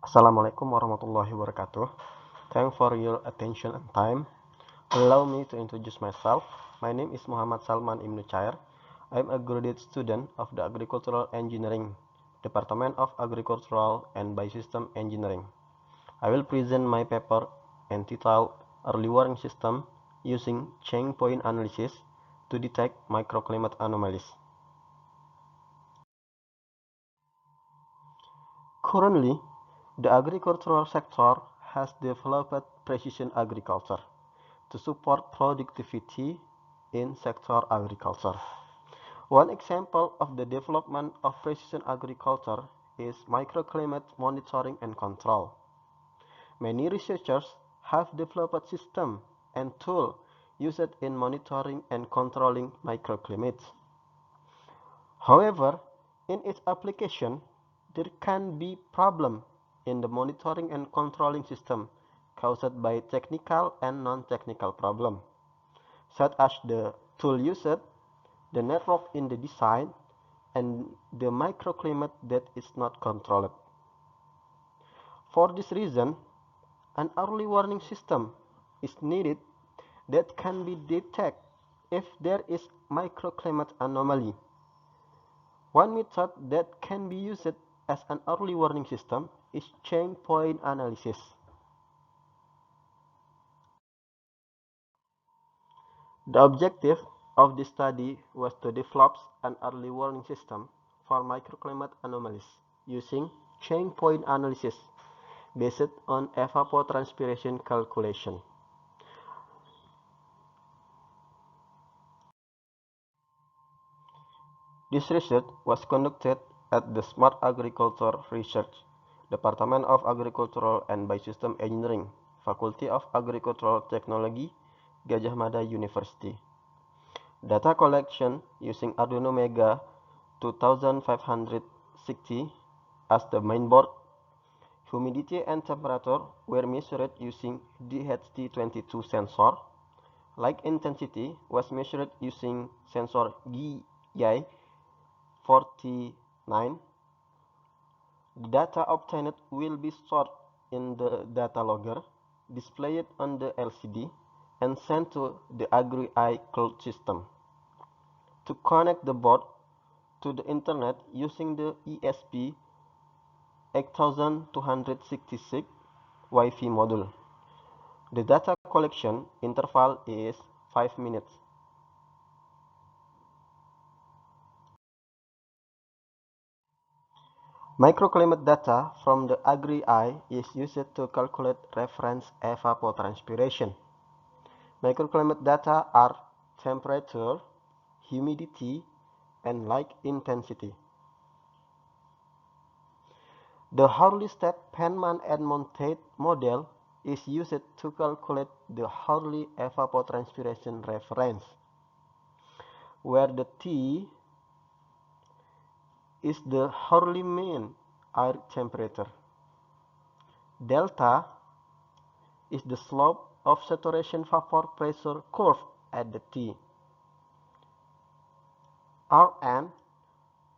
Assalamualaikum warahmatullahi wabarakatuh. Thanks for your attention and time. Allow me to introduce myself. My name is Muhammad Salman Ibnu Chair. I am a graduate student of the Agricultural Engineering, Department of Agricultural and Biosystem Engineering. I will present my paper entitled Early Warning System using Chain Point Analysis to detect microclimate anomalies. Currently, the agricultural sector has developed precision agriculture to support productivity in sector agriculture. One example of the development of precision agriculture is microclimate monitoring and control. Many researchers have developed systems and tools used in monitoring and controlling microclimates. However, in its application, there can be problems in the monitoring and controlling system caused by technical and non-technical problems, such as the tool used, the network in the design, and the microclimate that is not controlled. For this reason, an early warning system is needed that can be detect if there is microclimate anomaly. One method that can be used as an early warning system is chain point analysis. The objective of this study was to develop an early warning system for microclimate anomalies using chain point analysis based on evapotranspiration calculation. This research was conducted at the Smart Agriculture Research, Department of Agricultural and Biosystem Engineering, Faculty of Agricultural Technology, Gajah Mada University. Data collection using Arduino Mega 2560 as the mainboard. Humidity and temperature were measured using DHT22 sensor. Light intensity was measured using sensor GI 49. The data obtained will be stored in the data logger, displayed on the LCD, and sent to the Agri-Eye cloud system. To connect the board to the internet using the ESP 8266 Wi-Fi module. The data collection interval is 5 minutes. Microclimate data from the Agri-Eye is used to calculate reference evapotranspiration. Microclimate data are temperature, humidity, and light intensity. The Hurley-Step-Penman and Monteith model is used to calculate the Hurley evapotranspiration reference, where the T is the Hurley mean air temperature. Delta is the slope of saturation vapor pressure curve at the T. Rn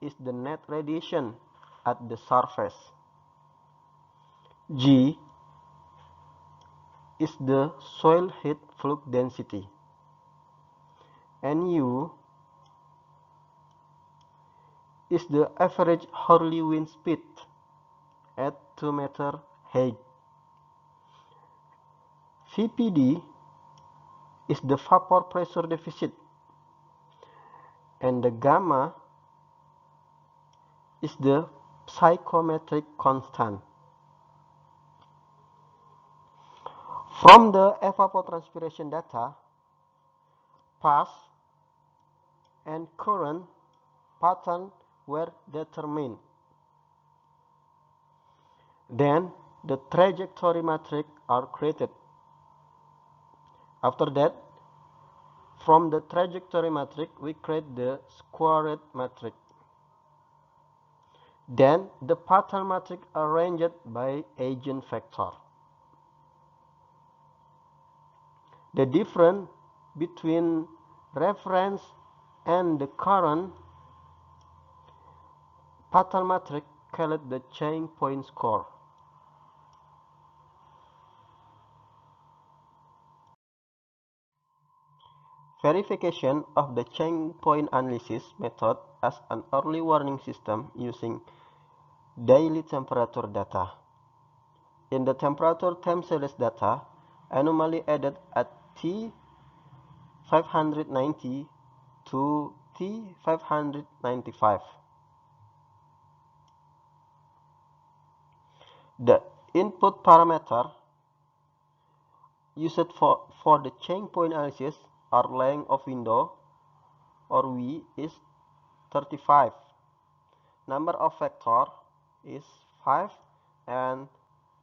is the net radiation at the surface. G is the soil heat flux density. Nu is the average Hurley wind speed at 2 meter height. VPD is the vapor pressure deficit, and the gamma is the psychometric constant. From the evapotranspiration data, path and current pattern were determined. Then the trajectory matrix are created. After that, from the trajectory matrix, we create the squared matrix. Then the pattern matrix arranged by eigenvector. The difference between reference and the current pattern matrix called the chain point score. Verification of the change point analysis method as an early warning system using daily temperature data. In the temperature time series data, anomaly added at T590 to T595. The input parameter used for the change point analysis or length of window or V is 35. Number of vector is 5 and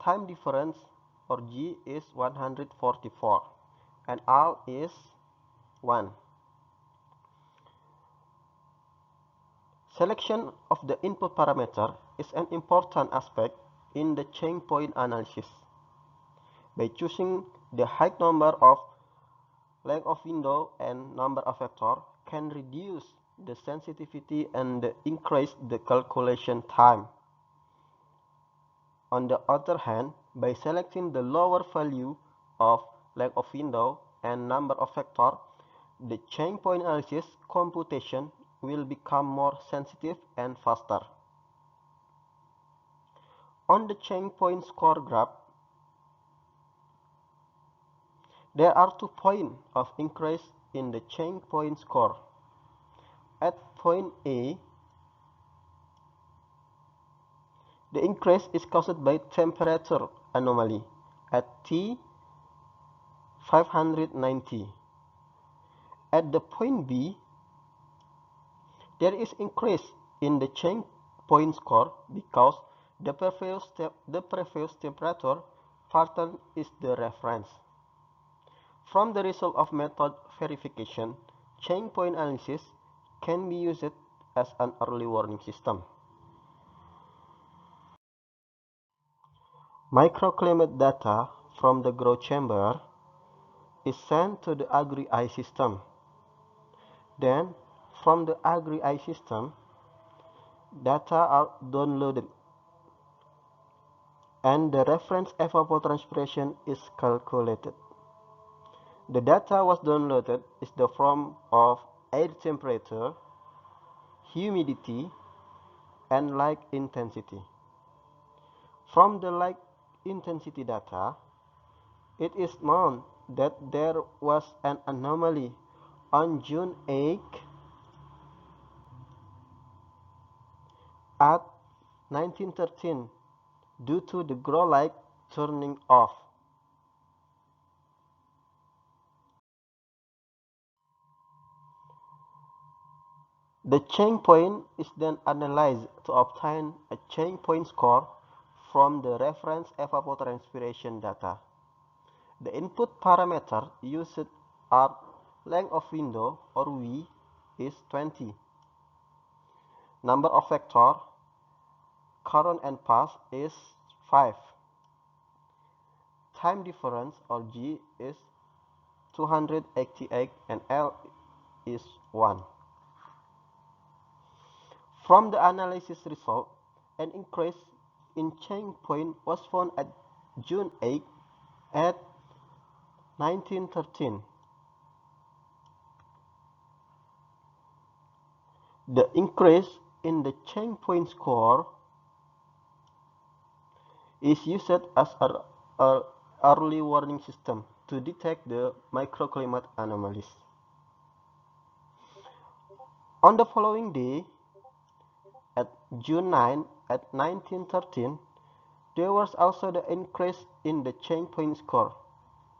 time difference or G is 144 and R is 1. Selection of the input parameter is an important aspect in the change point analysis. By choosing the high number of length of window and number of vector can reduce the sensitivity and increase the calculation time. On the other hand, by selecting the lower value of length of window and number of vector, the change point analysis computation will become more sensitive and faster. On the change point score graph, there are 2 points of increase in the change point score. At point A, the increase is caused by temperature anomaly at T590. At the point B, there is increase in the change point score because the previous temperature pattern is the reference. From the result of method verification, change point analysis can be used as an early warning system. Microclimate data from the grow chamber is sent to the Agri-I system. Then, from the Agri-I system, data are downloaded and the reference evapotranspiration is calculated. The data was downloaded is the form of air temperature, humidity, and light intensity. From the light intensity data, it is known that there was an anomaly on June 8 at 1913 due to the grow light turning off. The change point is then analyzed to obtain a change point score from the reference evapotranspiration data. The input parameter used are length of window or V is 20. Number of vector, current and path is 5. Time difference or G is 288 and L is 1. From the analysis result, an increase in change point was found at June 8 at 1913. The increase in the change point score is used as an early warning system to detect the microclimate anomalies. On the following day, at June 9 at 1913, there was also the increase in the change point score.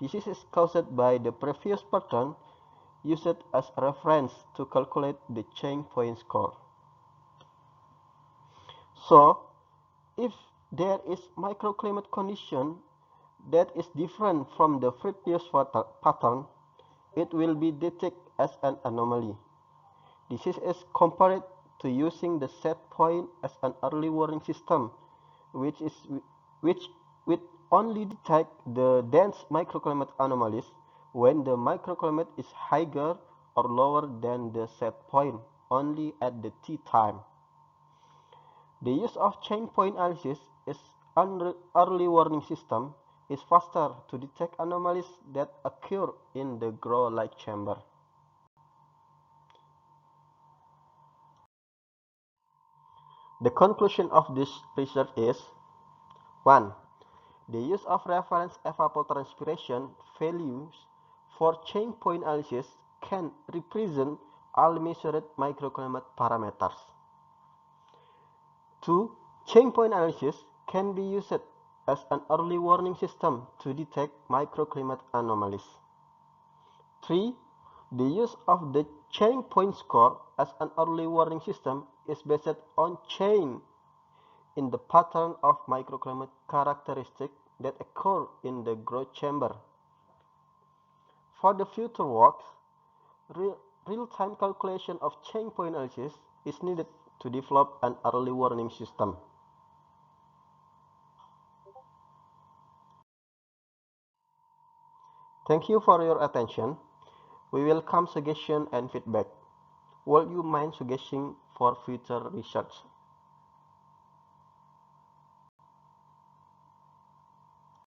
This is caused by the previous pattern used as a reference to calculate the change point score. So, if there is microclimate condition that is different from the previous pattern, it will be detected as an anomaly. This is compared to using the set point as an early warning system, which will only detect the dense microclimate anomalies when the microclimate is higher or lower than the set point only at the T time. The use of change point analysis as an early warning system is faster to detect anomalies that occur in the grow light chamber. The conclusion of this research is 1. The use of reference evapotranspiration values for change point analysis can represent all measured microclimate parameters. 2. Change point analysis can be used as an early warning system to detect microclimate anomalies. 3. The use of the change point score as an early warning system is based on change in the pattern of microclimate characteristics that occur in the growth chamber. For the future work, real-time calculation of change point analysis is needed to develop an early warning system. Thank you for your attention. We welcome suggestions and feedback. Would you mind suggesting for future research?